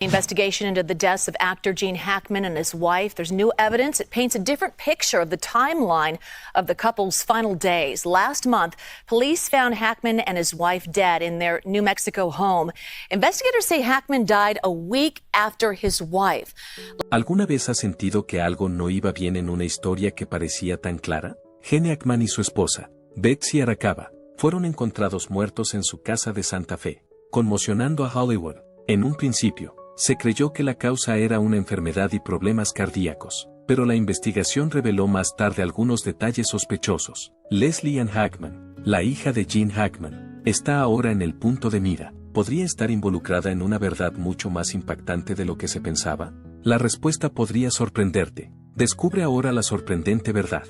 Investigation into the deaths of actor Gene Hackman and his wife. There's new evidence. It paints a different picture of the timeline of the couple's final days. Last month, police found Hackman and his wife dead in their New Mexico home. Investigators say Hackman died a week after his wife. ¿Alguna vez has sentido que algo no iba bien en una historia que parecía tan clara? Gene Hackman y su esposa, Betsy Arakawa, fueron encontrados muertos en su casa de Santa Fe, conmocionando a Hollywood. En un principio, se creyó que la causa era una enfermedad y problemas cardíacos, pero la investigación reveló más tarde algunos detalles sospechosos. Leslie Ann Hackman, la hija de Gene Hackman, está ahora en el punto de mira. ¿Podría estar involucrada en una verdad mucho más impactante de lo que se pensaba? La respuesta podría sorprenderte. Descubre ahora la sorprendente verdad.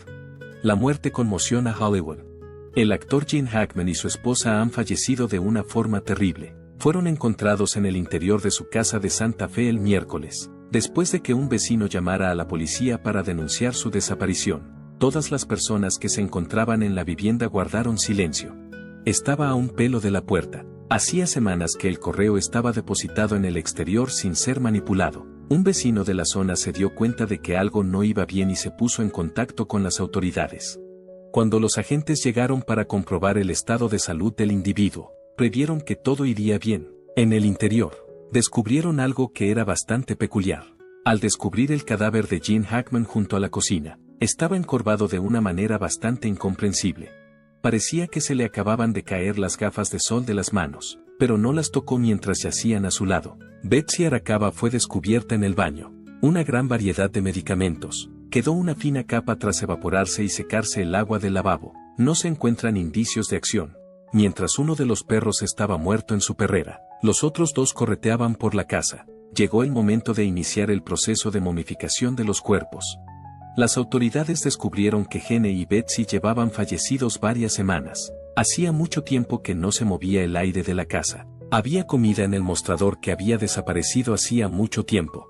La muerte conmociona a Hollywood. El actor Gene Hackman y su esposa han fallecido de una forma terrible. Fueron encontrados en el interior de su casa de Santa Fe el miércoles, después de que un vecino llamara a la policía para denunciar su desaparición. Todas las personas que se encontraban en la vivienda guardaron silencio. Estaba a un pelo de la puerta. Hacía semanas que el correo estaba depositado en el exterior sin ser manipulado. Un vecino de la zona se dio cuenta de que algo no iba bien y se puso en contacto con las autoridades. Cuando los agentes llegaron para comprobar el estado de salud del individuo, previeron que todo iría bien. En el interior, descubrieron algo que era bastante peculiar. Al descubrir el cadáver de Gene Hackman junto a la cocina, estaba encorvado de una manera bastante incomprensible. Parecía que se le acababan de caer las gafas de sol de las manos, pero no las tocó mientras yacían a su lado. Betsy Arakawa fue descubierta en el baño. Una gran variedad de medicamentos. Quedó una fina capa tras evaporarse y secarse el agua del lavabo. No se encuentran indicios de acción. Mientras uno de los perros estaba muerto en su perrera, los otros dos correteaban por la casa. Llegó el momento de iniciar el proceso de momificación de los cuerpos. Las autoridades descubrieron que Gene y Betsy llevaban fallecidos varias semanas. Hacía mucho tiempo que no se movía el aire de la casa. Había comida en el mostrador que había desaparecido hacía mucho tiempo.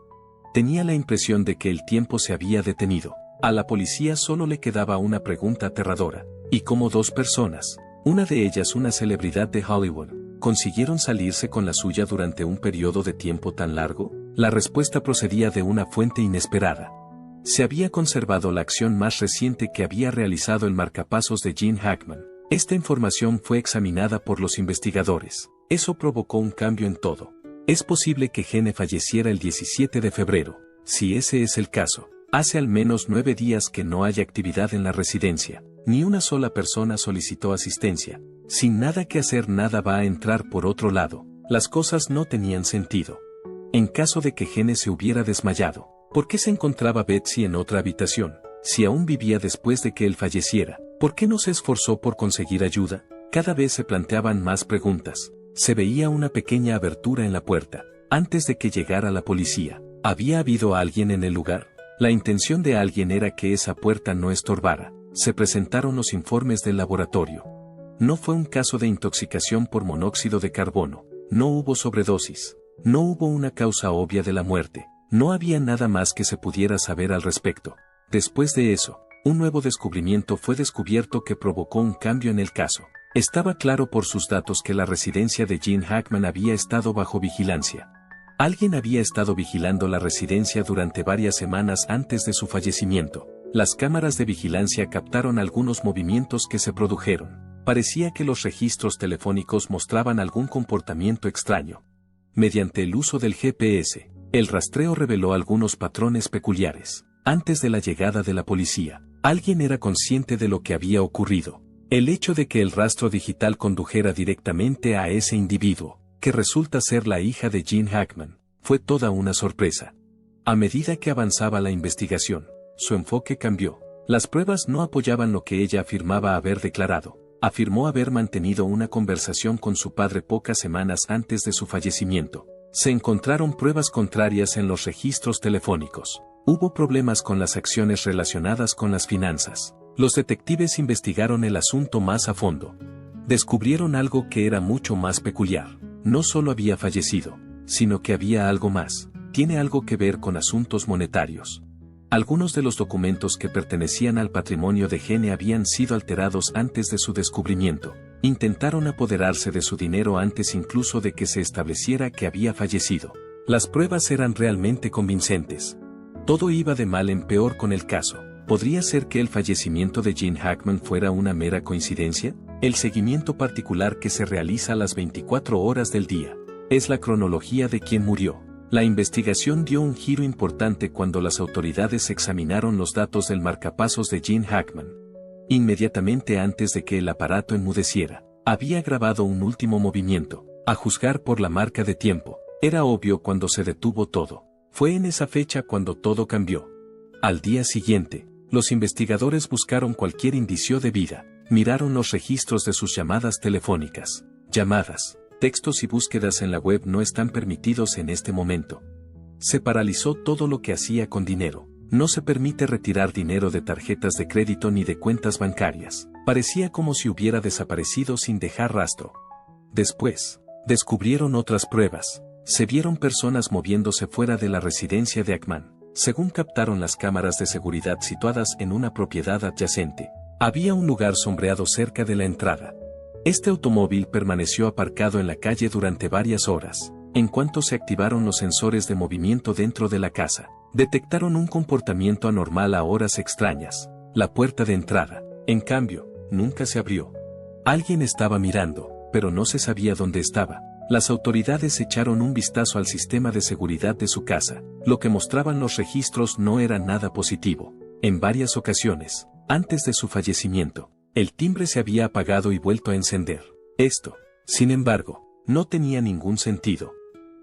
Tenía la impresión de que el tiempo se había detenido. A la policía solo le quedaba una pregunta aterradora. ¿Y cómo dos personas, una de ellas una celebridad de Hollywood, consiguieron salirse con la suya durante un periodo de tiempo tan largo? La respuesta procedía de una fuente inesperada. Se había conservado la acción más reciente que había realizado el marcapasos de Gene Hackman. Esta información fue examinada por los investigadores. Eso provocó un cambio en todo. Es posible que Gene falleciera el 17 de febrero. Si ese es el caso, hace al menos 9 días que no hay actividad en la residencia. Ni una sola persona solicitó asistencia. Sin nada que hacer, nada va a entrar por otro lado. Las cosas no tenían sentido. En caso de que Gene se hubiera desmayado, ¿por qué se encontraba Betsy en otra habitación? Si aún vivía después de que él falleciera, ¿por qué no se esforzó por conseguir ayuda? Cada vez se planteaban más preguntas. Se veía una pequeña abertura en la puerta. Antes de que llegara la policía, ¿había habido alguien en el lugar? La intención de alguien era que esa puerta no estorbara. Se presentaron los informes del laboratorio. No fue un caso de intoxicación por monóxido de carbono. No hubo sobredosis. No hubo una causa obvia de la muerte. No había nada más que se pudiera saber al respecto. Después de eso, un nuevo descubrimiento fue descubierto que provocó un cambio en el caso. Estaba claro por sus datos que la residencia de Gene Hackman había estado bajo vigilancia. Alguien había estado vigilando la residencia durante varias semanas antes de su fallecimiento. Las cámaras de vigilancia captaron algunos movimientos que se produjeron. Parecía que los registros telefónicos mostraban algún comportamiento extraño. Mediante el uso del GPS, el rastreo reveló algunos patrones peculiares. Antes de la llegada de la policía, alguien era consciente de lo que había ocurrido. El hecho de que el rastro digital condujera directamente a ese individuo, que resulta ser la hija de Gene Hackman, fue toda una sorpresa. A medida que avanzaba la investigación, su enfoque cambió. Las pruebas no apoyaban lo que ella afirmaba haber declarado. Afirmó haber mantenido una conversación con su padre pocas semanas antes de su fallecimiento. Se encontraron pruebas contrarias en los registros telefónicos. Hubo problemas con las acciones relacionadas con las finanzas. Los detectives investigaron el asunto más a fondo. Descubrieron algo que era mucho más peculiar. No solo había fallecido, sino que había algo más. Tiene algo que ver con asuntos monetarios. Algunos de los documentos que pertenecían al patrimonio de Gene habían sido alterados antes de su descubrimiento. Intentaron apoderarse de su dinero antes incluso de que se estableciera que había fallecido. Las pruebas eran realmente convincentes. Todo iba de mal en peor con el caso. ¿Podría ser que el fallecimiento de Gene Hackman fuera una mera coincidencia? El seguimiento particular que se realiza a las 24 horas del día. Es la cronología de quién murió. La investigación dio un giro importante cuando las autoridades examinaron los datos del marcapasos de Gene Hackman. Inmediatamente antes de que el aparato enmudeciera, había grabado un último movimiento. A juzgar por la marca de tiempo, era obvio cuando se detuvo todo. Fue en esa fecha cuando todo cambió. Al día siguiente, los investigadores buscaron cualquier indicio de vida, miraron los registros de sus llamadas telefónicas. Llamadas, textos y búsquedas en la web no están permitidos en este momento. Se paralizó todo lo que hacía con dinero. No se permite retirar dinero de tarjetas de crédito ni de cuentas bancarias. Parecía como si hubiera desaparecido sin dejar rastro. Después, descubrieron otras pruebas. Se vieron personas moviéndose fuera de la residencia de Hackman. Según captaron las cámaras de seguridad situadas en una propiedad adyacente, había un lugar sombreado cerca de la entrada. Este automóvil permaneció aparcado en la calle durante varias horas. En cuanto se activaron los sensores de movimiento dentro de la casa, detectaron un comportamiento anormal a horas extrañas. La puerta de entrada, en cambio, nunca se abrió. Alguien estaba mirando, pero no se sabía dónde estaba. Las autoridades echaron un vistazo al sistema de seguridad de su casa. Lo que mostraban los registros no era nada positivo. En varias ocasiones, antes de su fallecimiento, el timbre se había apagado y vuelto a encender. Esto, sin embargo, no tenía ningún sentido.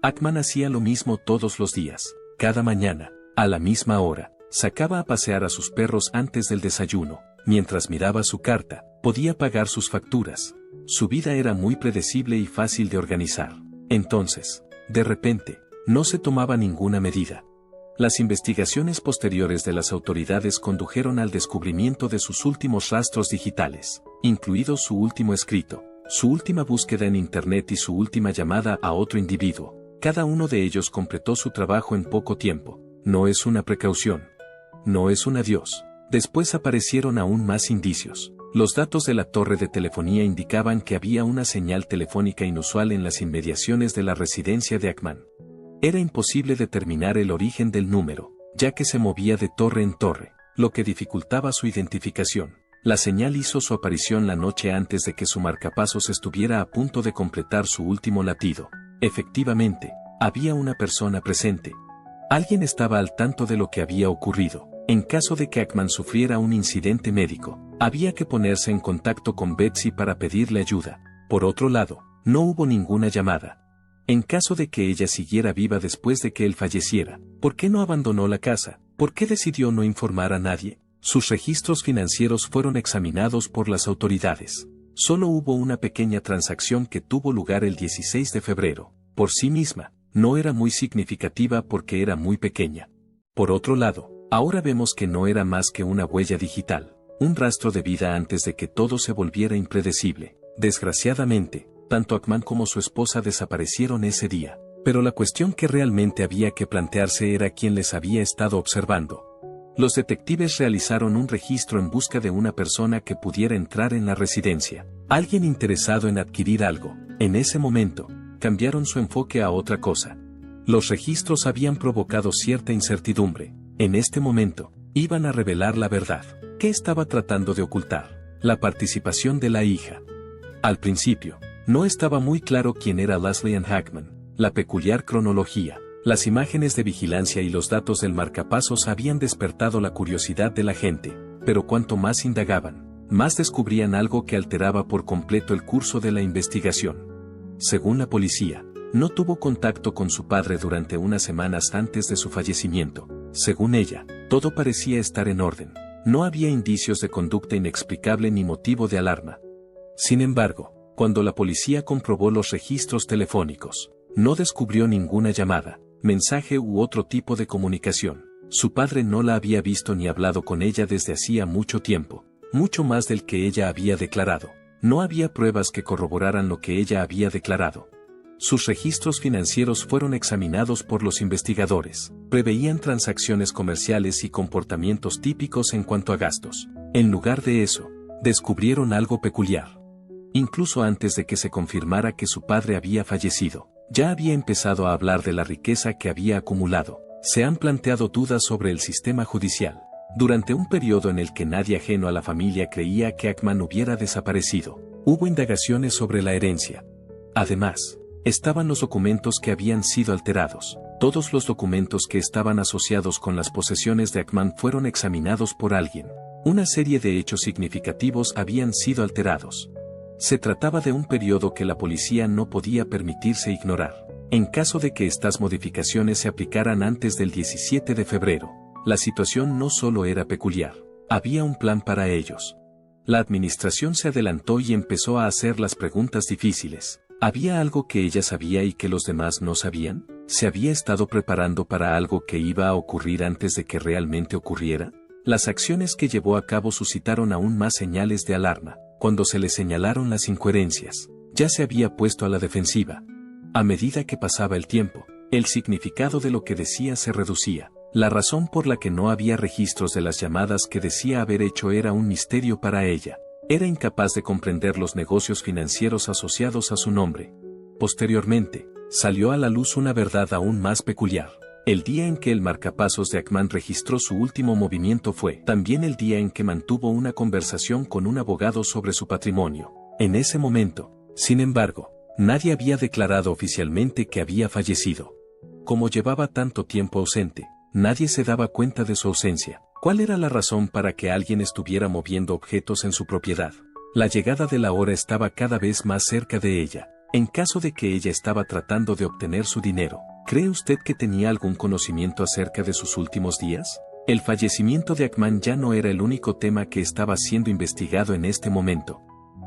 Hackman hacía lo mismo todos los días. Cada mañana, a la misma hora, sacaba a pasear a sus perros antes del desayuno. Mientras miraba su carta, podía pagar sus facturas. Su vida era muy predecible y fácil de organizar. Entonces, de repente, no se tomaba ninguna medida. Las investigaciones posteriores de las autoridades condujeron al descubrimiento de sus últimos rastros digitales, incluido su último escrito, su última búsqueda en Internet y su última llamada a otro individuo. Cada uno de ellos completó su trabajo en poco tiempo. No es una precaución. No es un adiós. Después aparecieron aún más indicios. Los datos de la torre de telefonía indicaban que había una señal telefónica inusual en las inmediaciones de la residencia de Hackman. Era imposible determinar el origen del número, ya que se movía de torre en torre, lo que dificultaba su identificación. La señal hizo su aparición la noche antes de que su marcapasos estuviera a punto de completar su último latido. Efectivamente, había una persona presente. Alguien estaba al tanto de lo que había ocurrido. En caso de que Hackman sufriera un incidente médico, había que ponerse en contacto con Betsy para pedirle ayuda. Por otro lado, no hubo ninguna llamada. En caso de que ella siguiera viva después de que él falleciera, ¿por qué no abandonó la casa? ¿Por qué decidió no informar a nadie? Sus registros financieros fueron examinados por las autoridades. Solo hubo una pequeña transacción que tuvo lugar el 16 de febrero. Por sí misma, no era muy significativa porque era muy pequeña. Por otro lado, ahora vemos que no era más que una huella digital, un rastro de vida antes de que todo se volviera impredecible. Desgraciadamente, tanto Hackman como su esposa desaparecieron ese día, pero la cuestión que realmente había que plantearse era quién les había estado observando. Los detectives realizaron un registro en busca de una persona que pudiera entrar en la residencia, alguien interesado en adquirir algo. En ese momento, cambiaron su enfoque a otra cosa. Los registros habían provocado cierta incertidumbre. En este momento, iban a revelar la verdad. ¿Qué estaba tratando de ocultar? La participación de la hija. Al principio, no estaba muy claro quién era Leslie Ann Hackman. La peculiar cronología, las imágenes de vigilancia y los datos del marcapasos habían despertado la curiosidad de la gente, pero cuanto más indagaban, más descubrían algo que alteraba por completo el curso de la investigación. Según la policía, no tuvo contacto con su padre durante unas semanas antes de su fallecimiento. Según ella, todo parecía estar en orden. No había indicios de conducta inexplicable ni motivo de alarma. Sin embargo, cuando la policía comprobó los registros telefónicos, no descubrió ninguna llamada, mensaje u otro tipo de comunicación. Su padre no la había visto ni hablado con ella desde hacía mucho tiempo, mucho más del que ella había declarado. No había pruebas que corroboraran lo que ella había declarado. Sus registros financieros fueron examinados por los investigadores. Preveían transacciones comerciales y comportamientos típicos en cuanto a gastos. En lugar de eso, descubrieron algo peculiar. Incluso antes de que se confirmara que su padre había fallecido, Ya había empezado a hablar de la riqueza que había acumulado. Se han planteado dudas sobre el sistema judicial. Durante un periodo en el que nadie ajeno a la familia creía que Ackman hubiera desaparecido, hubo indagaciones sobre la herencia. Además, estaban los documentos que habían sido alterados. Todos los documentos que estaban asociados con las posesiones de Ackman fueron examinados por alguien. Una serie de hechos significativos habían sido alterados. Se trataba de un periodo que la policía no podía permitirse ignorar. En caso de que estas modificaciones se aplicaran antes del 17 de febrero, la situación no solo era peculiar, había un plan para ellos. La administración se adelantó y empezó a hacer las preguntas difíciles. ¿Había algo que ella sabía y que los demás no sabían? ¿Se había estado preparando para algo que iba a ocurrir antes de que realmente ocurriera? Las acciones que llevó a cabo suscitaron aún más señales de alarma. Cuando se le señalaron las incoherencias, ya se había puesto a la defensiva. A medida que pasaba el tiempo, el significado de lo que decía se reducía. La razón por la que no había registros de las llamadas que decía haber hecho era un misterio para ella. Era incapaz de comprender los negocios financieros asociados a su nombre. Posteriormente, salió a la luz una verdad aún más peculiar. El día en que el marcapasos de Ackman registró su último movimiento fue también el día en que mantuvo una conversación con un abogado sobre su patrimonio. En ese momento, sin embargo, nadie había declarado oficialmente que había fallecido. Como llevaba tanto tiempo ausente, nadie se daba cuenta de su ausencia. ¿Cuál era la razón para que alguien estuviera moviendo objetos en su propiedad? La llegada de la hora estaba cada vez más cerca de ella. En caso de que ella estaba tratando de obtener su dinero, ¿cree usted que tenía algún conocimiento acerca de sus últimos días? El fallecimiento de Ackman ya no era el único tema que estaba siendo investigado en este momento.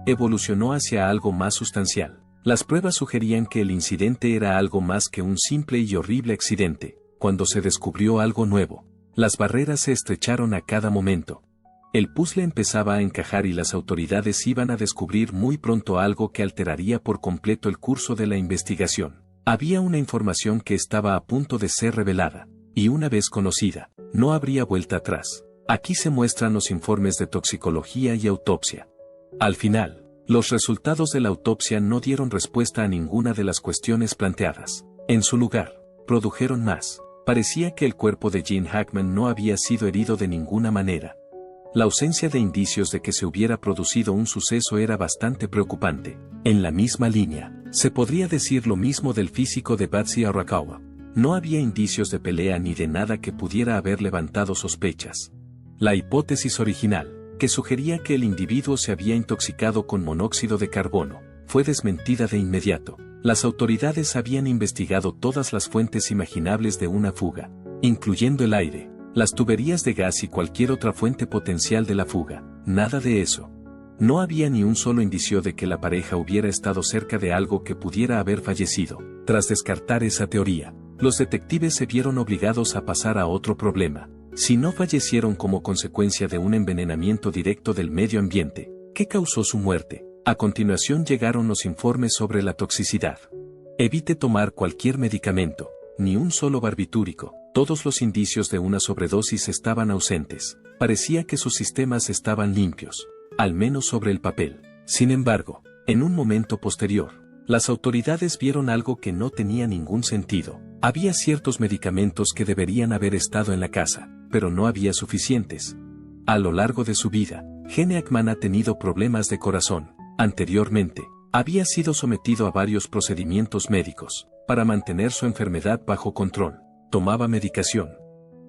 Evolucionó hacia algo más sustancial. Las pruebas sugerían que el incidente era algo más que un simple y horrible accidente. Cuando se descubrió algo nuevo, las barreras se estrecharon a cada momento. El puzzle empezaba a encajar y las autoridades iban a descubrir muy pronto algo que alteraría por completo el curso de la investigación. Había una información que estaba a punto de ser revelada, y una vez conocida, no habría vuelta atrás. Aquí se muestran los informes de toxicología y autopsia. Al final, los resultados de la autopsia no dieron respuesta a ninguna de las cuestiones planteadas. En su lugar, produjeron más. Parecía que el cuerpo de Gene Hackman no había sido herido de ninguna manera. La ausencia de indicios de que se hubiera producido un suceso era bastante preocupante. En la misma línea, se podría decir lo mismo del físico de Batsy Arakawa. No había indicios de pelea ni de nada que pudiera haber levantado sospechas. La hipótesis original, que sugería que el individuo se había intoxicado con monóxido de carbono, fue desmentida de inmediato. Las autoridades habían investigado todas las fuentes imaginables de una fuga, incluyendo el aire, las tuberías de gas y cualquier otra fuente potencial de la fuga. Nada de eso. No había ni un solo indicio de que la pareja hubiera estado cerca de algo que pudiera haber fallecido. Tras descartar esa teoría, los detectives se vieron obligados a pasar a otro problema. Si no fallecieron como consecuencia de un envenenamiento directo del medio ambiente, ¿qué causó su muerte? A continuación llegaron los informes sobre la toxicidad. Evite tomar cualquier medicamento, ni un solo barbitúrico. Todos los indicios de una sobredosis estaban ausentes. Parecía que sus sistemas estaban limpios, al menos sobre el papel. Sin embargo, en un momento posterior, las autoridades vieron algo que no tenía ningún sentido. Había ciertos medicamentos que deberían haber estado en la casa, pero no había suficientes. A lo largo de su vida, Gene Hackman ha tenido problemas de corazón. Anteriormente, había sido sometido a varios procedimientos médicos para mantener su enfermedad bajo control. Tomaba medicación.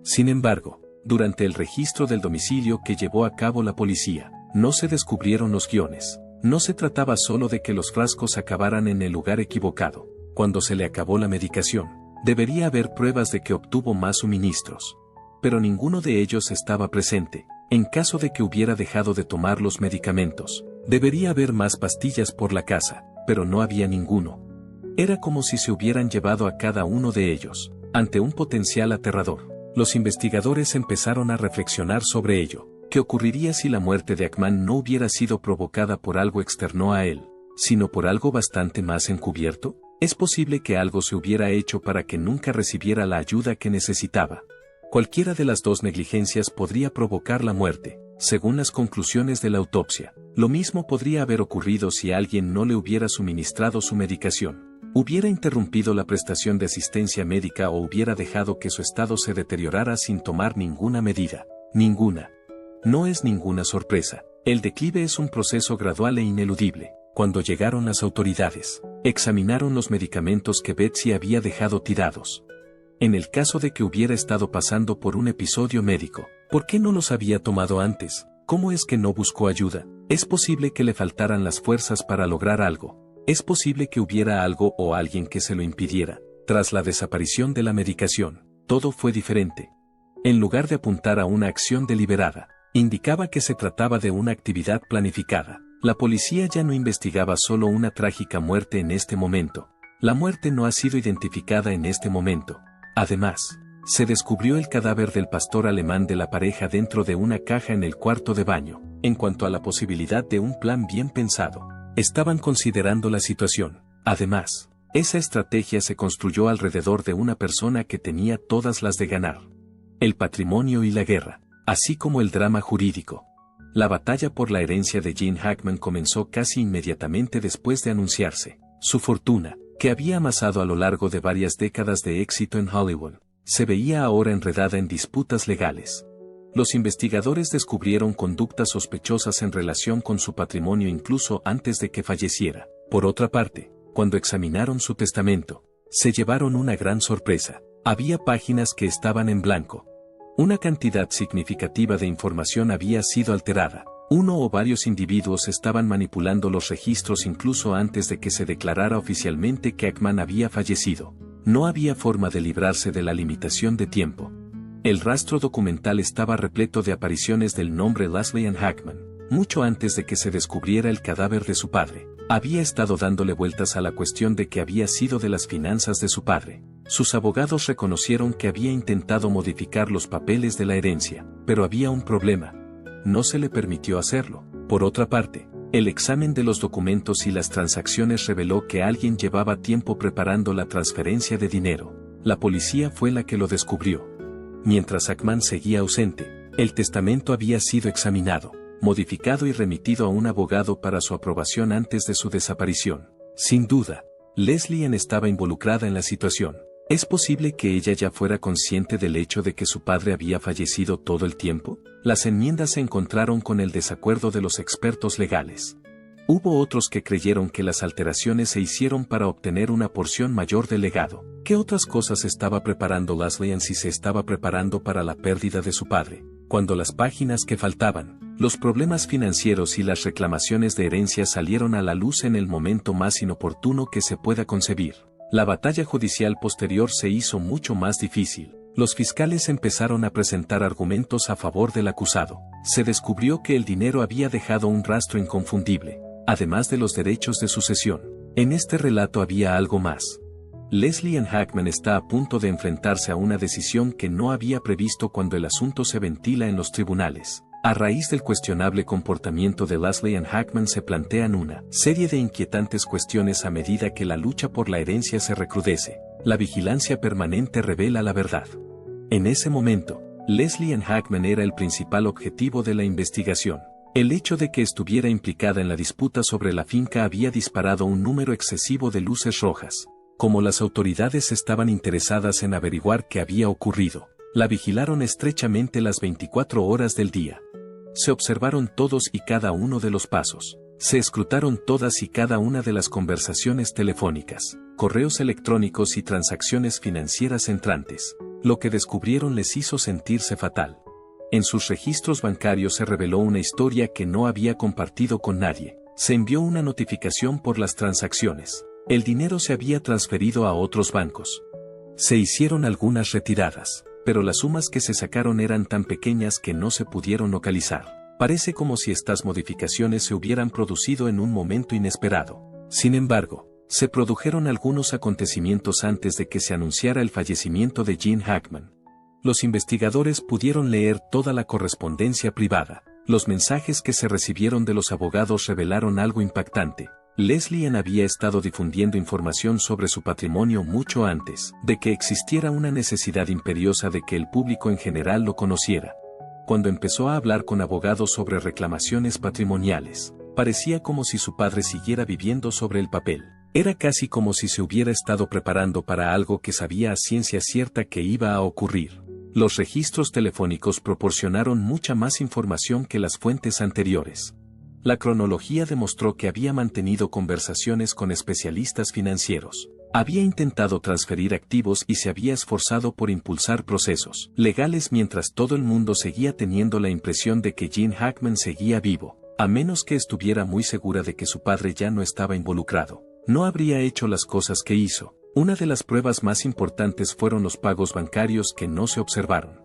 Sin embargo, durante el registro del domicilio que llevó a cabo la policía, no se descubrieron los guiones. No se trataba solo de que los frascos acabaran en el lugar equivocado. Cuando se le acabó la medicación, debería haber pruebas de que obtuvo más suministros. Pero ninguno de ellos estaba presente. En caso de que hubiera dejado de tomar los medicamentos, debería haber más pastillas por la casa, pero no había ninguno. Era como si se hubieran llevado a cada uno de ellos. Ante un potencial aterrador, los investigadores empezaron a reflexionar sobre ello. ¿Qué ocurriría si la muerte de Hackman no hubiera sido provocada por algo externo a él, sino por algo bastante más encubierto? ¿Es posible que algo se hubiera hecho para que nunca recibiera la ayuda que necesitaba? Cualquiera de las dos negligencias podría provocar la muerte, según las conclusiones de la autopsia. Lo mismo podría haber ocurrido si alguien no le hubiera suministrado su medicación. hubiera interrumpido la prestación de asistencia médica o hubiera dejado que su estado se deteriorara sin tomar ninguna medida. Ninguna. No es ninguna sorpresa. El declive es un proceso gradual e ineludible. Cuando llegaron las autoridades, examinaron los medicamentos que Betsy había dejado tirados. En el caso de que hubiera estado pasando por un episodio médico, ¿por qué no los había tomado antes? ¿Cómo es que no buscó ayuda? Es posible que le faltaran las fuerzas para lograr algo. Es posible que hubiera algo o alguien que se lo impidiera. Tras la desaparición de la medicación, todo fue diferente. En lugar de apuntar a una acción deliberada, indicaba que se trataba de una actividad planificada. La policía ya no investigaba solo una trágica muerte en este momento. La muerte no ha sido identificada en este momento. Además, se descubrió el cadáver del pastor alemán de la pareja dentro de una caja en el cuarto de baño. En cuanto a la posibilidad de un plan bien pensado, estaban considerando la situación. Además, esa estrategia se construyó alrededor de una persona que tenía todas las de ganar: el patrimonio y la guerra, así como el drama jurídico. La batalla por la herencia de Gene Hackman comenzó casi inmediatamente después de anunciarse. Su fortuna, que había amasado a lo largo de varias décadas de éxito en Hollywood, se veía ahora enredada en disputas legales. Los investigadores descubrieron conductas sospechosas en relación con su patrimonio incluso antes de que falleciera. Por otra parte, cuando examinaron su testamento, se llevaron una gran sorpresa. Había páginas que estaban en blanco. Una cantidad significativa de información había sido alterada. Uno o varios individuos estaban manipulando los registros incluso antes de que se declarara oficialmente que Hackman había fallecido. No había forma de librarse de la limitación de tiempo. El rastro documental estaba repleto de apariciones del nombre Leslie Ann Hackman. Mucho antes de que se descubriera el cadáver de su padre, había estado dándole vueltas a la cuestión de que había sido de las finanzas de su padre. Sus abogados reconocieron que había intentado modificar los papeles de la herencia, pero había un problema: no se le permitió hacerlo. Por otra parte, el examen de los documentos y las transacciones reveló que alguien llevaba tiempo preparando la transferencia de dinero. La policía fue la que lo descubrió. Mientras Hackman seguía ausente, el testamento había sido examinado, modificado y remitido a un abogado para su aprobación antes de su desaparición. Sin duda, Leslie Ann estaba involucrada en la situación. ¿Es posible que ella ya fuera consciente del hecho de que su padre había fallecido todo el tiempo? Las enmiendas se encontraron con el desacuerdo de los expertos legales. Hubo otros que creyeron que las alteraciones se hicieron para obtener una porción mayor del legado. ¿Qué otras cosas estaba preparando Leslie Ann si se estaba preparando para la pérdida de su padre? Cuando las páginas que faltaban, los problemas financieros y las reclamaciones de herencia salieron a la luz en el momento más inoportuno que se pueda concebir, la batalla judicial posterior se hizo mucho más difícil. Los fiscales empezaron a presentar argumentos a favor del acusado. Se descubrió que el dinero había dejado un rastro inconfundible, además de los derechos de sucesión. En este relato había algo más. Leslie Ann Hackman está a punto de enfrentarse a una decisión que no había previsto cuando el asunto se ventila en los tribunales. A raíz del cuestionable comportamiento de Leslie Ann Hackman se plantean una serie de inquietantes cuestiones a medida que la lucha por la herencia se recrudece. La vigilancia permanente revela la verdad. En ese momento, Leslie Ann Hackman era el principal objetivo de la investigación. El hecho de que estuviera implicada en la disputa sobre la finca había disparado un número excesivo de luces rojas. Como las autoridades estaban interesadas en averiguar qué había ocurrido, la vigilaron estrechamente las 24 horas del día. Se observaron todos y cada uno de los pasos. Se escrutaron todas y cada una de las conversaciones telefónicas, correos electrónicos y transacciones financieras entrantes. Lo que descubrieron les hizo sentirse fatal. En sus registros bancarios se reveló una historia que no había compartido con nadie. Se envió una notificación por las transacciones. El dinero se había transferido a otros bancos. Se hicieron algunas retiradas, pero las sumas que se sacaron eran tan pequeñas que no se pudieron localizar. Parece como si estas modificaciones se hubieran producido en un momento inesperado. Sin embargo, se produjeron algunos acontecimientos antes de que se anunciara el fallecimiento de Gene Hackman. Los investigadores pudieron leer toda la correspondencia privada. Los mensajes que se recibieron de los abogados revelaron algo impactante. Leslie Ann había estado difundiendo información sobre su patrimonio mucho antes de que existiera una necesidad imperiosa de que el público en general lo conociera. Cuando empezó a hablar con abogados sobre reclamaciones patrimoniales, parecía como si su padre siguiera viviendo sobre el papel. Era casi como si se hubiera estado preparando para algo que sabía a ciencia cierta que iba a ocurrir. Los registros telefónicos proporcionaron mucha más información que las fuentes anteriores. La cronología demostró que había mantenido conversaciones con especialistas financieros. Había intentado transferir activos y se había esforzado por impulsar procesos legales mientras todo el mundo seguía teniendo la impresión de que Gene Hackman seguía vivo, a menos que estuviera muy segura de que su padre ya no estaba involucrado. No habría hecho las cosas que hizo. Una de las pruebas más importantes fueron los pagos bancarios que no se observaron.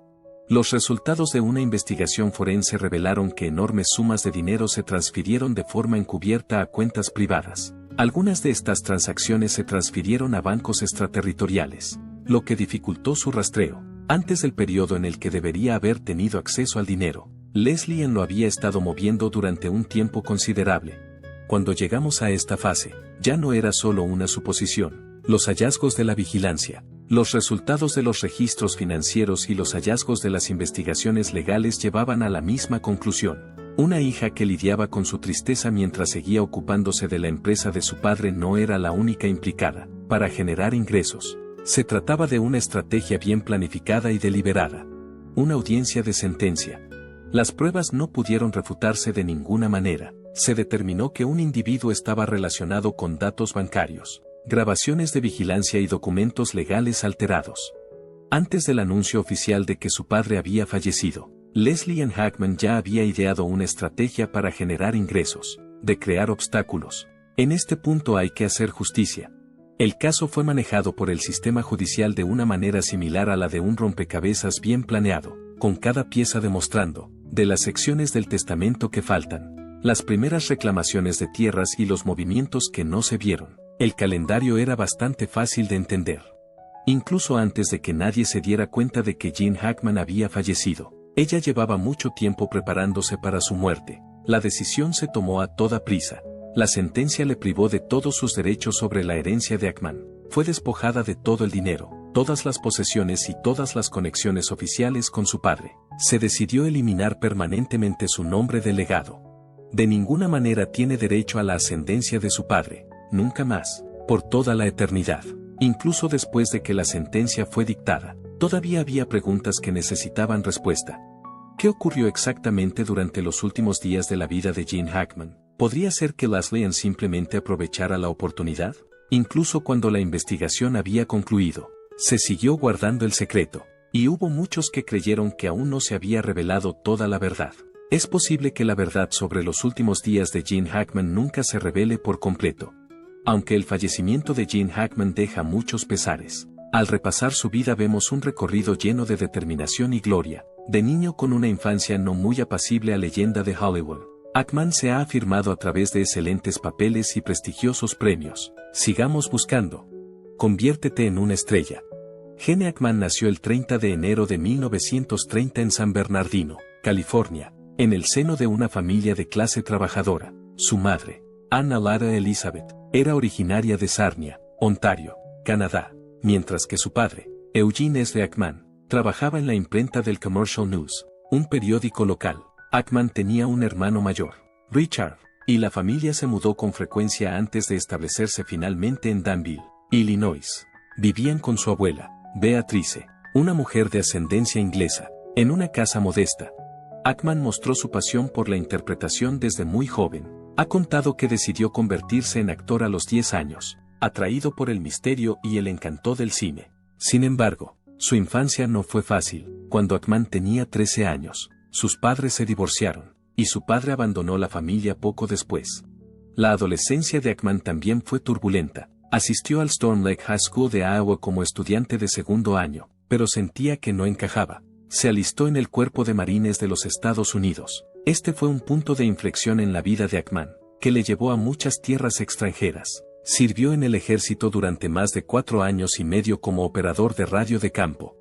Los resultados de una investigación forense revelaron que enormes sumas de dinero se transfirieron de forma encubierta a cuentas privadas. Algunas de estas transacciones se transfirieron a bancos extraterritoriales, lo que dificultó su rastreo. Antes del periodo en el que debería haber tenido acceso al dinero, Leslie Ann lo había estado moviendo durante un tiempo considerable. Cuando llegamos a esta fase, ya no era solo una suposición. Los hallazgos de la vigilancia, los resultados de los registros financieros y los hallazgos de las investigaciones legales llevaban a la misma conclusión. Una hija que lidiaba con su tristeza mientras seguía ocupándose de la empresa de su padre no era la única implicada para generar ingresos. Se trataba de una estrategia bien planificada y deliberada. Una audiencia de sentencia. Las pruebas no pudieron refutarse de ninguna manera. Se determinó que un individuo estaba relacionado con datos bancarios, grabaciones de vigilancia y documentos legales alterados. Antes del anuncio oficial de que su padre había fallecido, Leslie Ann Hackman ya había ideado una estrategia para generar ingresos, de crear obstáculos. En este punto hay que hacer justicia. El caso fue manejado por el sistema judicial de una manera similar a la de un rompecabezas bien planeado, con cada pieza demostrando, de las secciones del testamento que faltan, las primeras reclamaciones de tierras y los movimientos que no se vieron. El calendario era bastante fácil de entender. Incluso antes de que nadie se diera cuenta de que Gene Hackman había fallecido, ella llevaba mucho tiempo preparándose para su muerte. La decisión se tomó a toda prisa. La sentencia le privó de todos sus derechos sobre la herencia de Hackman. Fue despojada de todo el dinero, todas las posesiones y todas las conexiones oficiales con su padre. Se decidió eliminar permanentemente su nombre de legado. De ninguna manera tiene derecho a la ascendencia de su padre. Nunca más, por toda la eternidad. Incluso después de que la sentencia fue dictada, todavía había preguntas que necesitaban respuesta. ¿Qué ocurrió exactamente durante los últimos días de la vida de Gene Hackman? ¿Podría ser que Leslie Ann simplemente aprovechara la oportunidad? Incluso cuando la investigación había concluido, se siguió guardando el secreto, y hubo muchos que creyeron que aún no se había revelado toda la verdad. Es posible que la verdad sobre los últimos días de Gene Hackman nunca se revele por completo. Aunque el fallecimiento de Gene Hackman deja muchos pesares, al repasar su vida vemos un recorrido lleno de determinación y gloria. De niño con una infancia no muy apacible a leyenda de Hollywood, Hackman se ha afirmado a través de excelentes papeles y prestigiosos premios. Sigamos buscando. Conviértete en una estrella. Gene Hackman nació el 30 de enero de 1930 en San Bernardino, California, en el seno de una familia de clase trabajadora. Su madre, Anna Lara Elizabeth, era originaria de Sarnia, Ontario, Canadá, mientras que su padre, Eugene S. Hackman, trabajaba en la imprenta del Commercial News, un periódico local. Hackman tenía un hermano mayor, Richard, y la familia se mudó con frecuencia antes de establecerse finalmente en Danville, Illinois. Vivían con su abuela, Beatrice, una mujer de ascendencia inglesa, en una casa modesta. Hackman mostró su pasión por la interpretación desde muy joven. Ha contado que decidió convertirse en actor a los 10 años, atraído por el misterio y el encanto del cine. Sin embargo, su infancia no fue fácil. Cuando Hackman tenía 13 años, sus padres se divorciaron, y su padre abandonó la familia poco después. La adolescencia de Hackman también fue turbulenta. Asistió al Storm Lake High School de Iowa como estudiante de segundo año, pero sentía que no encajaba. Se alistó en el Cuerpo de Marines de los Estados Unidos. Este fue un punto de inflexión en la vida de Hackman, que le llevó a muchas tierras extranjeras. Sirvió en el ejército durante más de 4 años y medio como operador de radio de campo.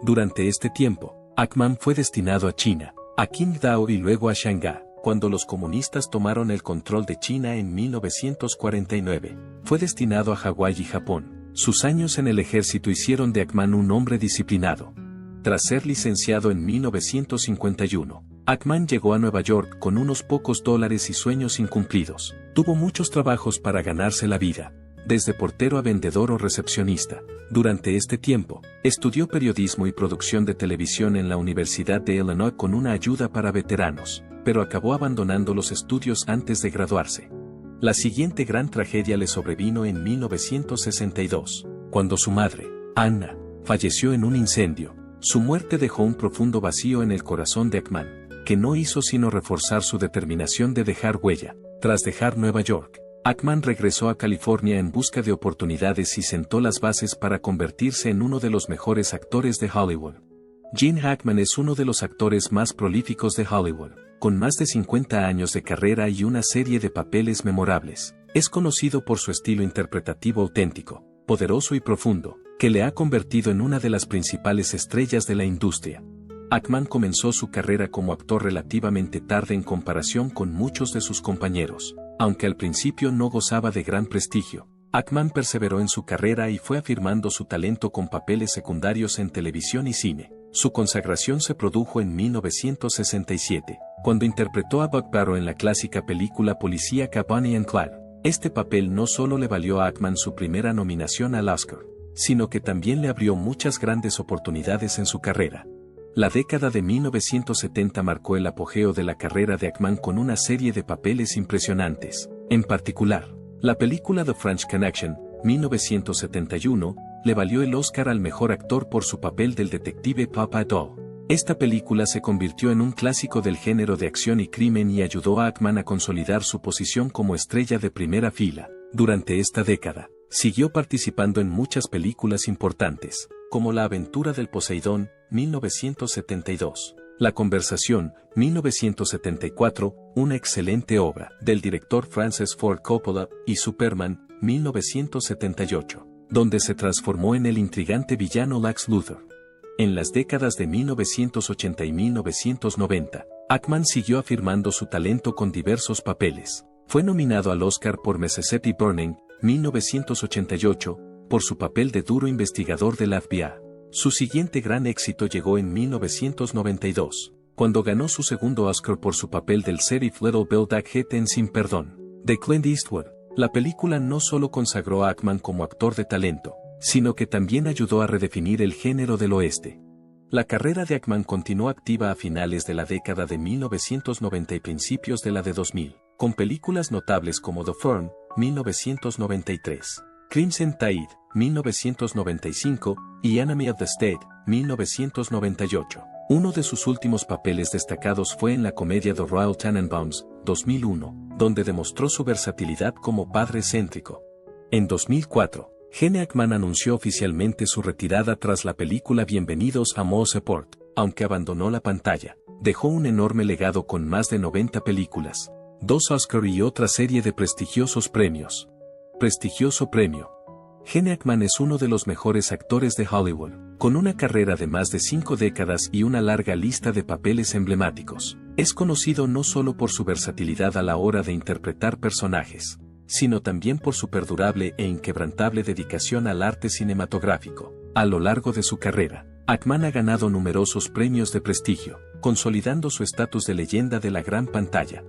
Durante este tiempo, Hackman fue destinado a China, a Qingdao y luego a Shanghái. Cuando los comunistas tomaron el control de China en 1949, fue destinado a Hawái y Japón. Sus años en el ejército hicieron de Hackman un hombre disciplinado. Tras ser licenciado en 1951, Hackman llegó a Nueva York con unos pocos dólares y sueños incumplidos. Tuvo muchos trabajos para ganarse la vida. desde portero a vendedor o recepcionista. Durante este tiempo, estudió periodismo y producción de televisión en la Universidad de Illinois con una ayuda para veteranos, pero acabó abandonando los estudios antes de graduarse. La siguiente gran tragedia le sobrevino en 1962, cuando su madre, Anna, falleció en un incendio. Su muerte dejó un profundo vacío en el corazón de Ackman, que no hizo sino reforzar su determinación de dejar huella. Tras dejar Nueva York, Ackman regresó a California en busca de oportunidades y sentó las bases para convertirse en uno de los mejores actores de Hollywood. Gene Hackman es uno de los actores más prolíficos de Hollywood, con más de 50 años de carrera y una serie de papeles memorables. Es conocido por su estilo interpretativo auténtico, poderoso y profundo, que le ha convertido en una de las principales estrellas de la industria. Ackman comenzó su carrera como actor relativamente tarde en comparación con muchos de sus compañeros. Aunque al principio no gozaba de gran prestigio, Ackman perseveró en su carrera y fue afirmando su talento con papeles secundarios en televisión y cine. Su consagración se produjo en 1967, cuando interpretó a Buck Barrow en la clásica película policíaca Bonnie and Clyde. Este papel no solo le valió a Ackman su primera nominación al Oscar, sino que también le abrió muchas grandes oportunidades en su carrera. La década de 1970 marcó el apogeo de la carrera de Ackman con una serie de papeles impresionantes. En particular, la película The French Connection, 1971, le valió el Oscar al mejor actor por su papel del detective Papa Doe. Esta película se convirtió en un clásico del género de acción y crimen y ayudó a Ackman a consolidar su posición como estrella de primera fila. Durante esta década, siguió participando en muchas películas importantes, como La aventura del Poseidón, 1972. La conversación, 1974, una excelente obra del director Francis Ford Coppola, y Superman, 1978, donde se transformó en el intrigante villano Lex Luthor. En las décadas de 1980 y 1990, Ackman siguió afirmando su talento con diversos papeles. Fue nominado al Oscar por Mississippi Burning, 1988, por su papel de duro investigador del FBI. Su siguiente gran éxito llegó en 1992, cuando ganó su segundo Oscar por su papel del sheriff Little Bill Duckhead en Sin Perdón, de Clint Eastwood. La película no solo consagró a Ackman como actor de talento, sino que también ayudó a redefinir el género del oeste. La carrera de Ackman continuó activa a finales de la década de 1990 y principios de la de 2000, con películas notables como The Firm, 1993, Crimson Tide, 1995, y Enemy of the State, 1998. Uno de sus últimos papeles destacados fue en la comedia The Royal Tenenbaums, 2001, donde demostró su versatilidad como padre excéntrico. En 2004, Gene Hackman anunció oficialmente su retirada tras la película Bienvenidos a Mooseport. Aunque abandonó la pantalla, dejó un enorme legado con más de 90 películas, 2 Oscar y otra serie de prestigiosos premios. Prestigioso premio. Gene Hackman es uno de los mejores actores de Hollywood, con una carrera de más de 5 décadas y una larga lista de papeles emblemáticos. Es conocido no solo por su versatilidad a la hora de interpretar personajes, sino también por su perdurable e inquebrantable dedicación al arte cinematográfico. A lo largo de su carrera, Hackman ha ganado numerosos premios de prestigio, consolidando su estatus de leyenda de la gran pantalla.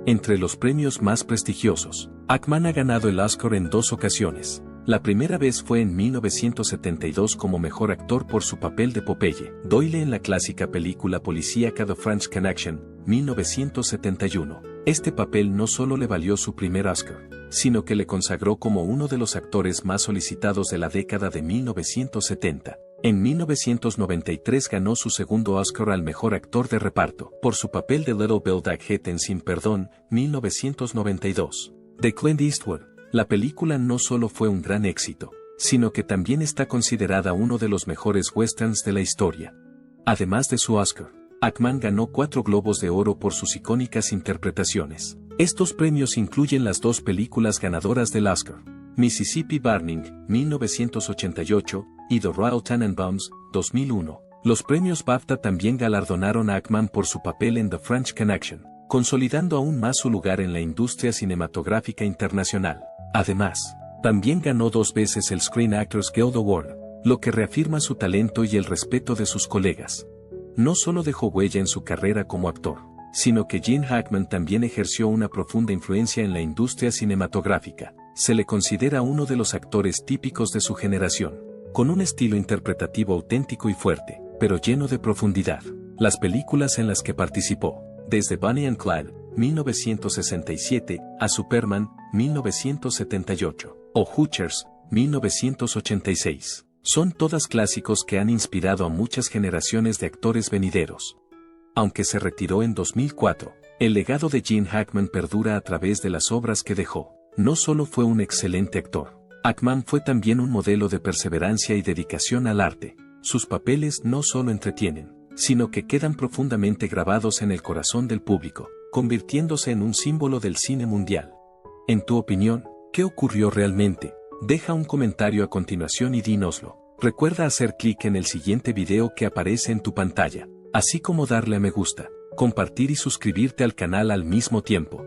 Entre los premios más prestigiosos, Hackman ha ganado el Oscar en 2 ocasiones. La primera vez fue en 1972 como mejor actor por su papel de Popeye Doyle en la clásica película policíaca The French Connection, 1971. Este papel no solo le valió su primer Oscar, sino que le consagró como uno de los actores más solicitados de la década de 1970. En 1993 ganó su segundo Oscar al mejor actor de reparto por su papel de Little Bill Duckhead en Sin Perdón, 1992. De Clint Eastwood. La película no solo fue un gran éxito, sino que también está considerada uno de los mejores westerns de la historia. Además de su Oscar, Hackman ganó 4 Globos de Oro por sus icónicas interpretaciones. Estos premios incluyen las 2 películas ganadoras del Oscar, Mississippi Burning, 1988, y The Royal Tenenbaums, 2001. Los premios BAFTA también galardonaron a Hackman por su papel en The French Connection, consolidando aún más su lugar en la industria cinematográfica internacional. Además, también ganó 2 veces el Screen Actors Guild Award, lo que reafirma su talento y el respeto de sus colegas. No solo dejó huella en su carrera como actor, sino que Gene Hackman también ejerció una profunda influencia en la industria cinematográfica. se le considera uno de los actores típicos de su generación, con un estilo interpretativo auténtico y fuerte, pero lleno de profundidad. Las películas en las que participó, desde Bonnie and Clyde, 1967, a Superman, 1978, o Hoosiers, 1986, son todas clásicos que han inspirado a muchas generaciones de actores venideros. Aunque se retiró en 2004, el legado de Gene Hackman perdura a través de las obras que dejó. No solo fue un excelente actor, Hackman fue también un modelo de perseverancia y dedicación al arte. Sus papeles no solo entretienen, sino que quedan profundamente grabados en el corazón del público, convirtiéndose en un símbolo del cine mundial. En tu opinión, ¿qué ocurrió realmente? Deja un comentario a continuación y dínoslo. Recuerda hacer clic en el siguiente video que aparece en tu pantalla, así como darle a me gusta, compartir y suscribirte al canal al mismo tiempo.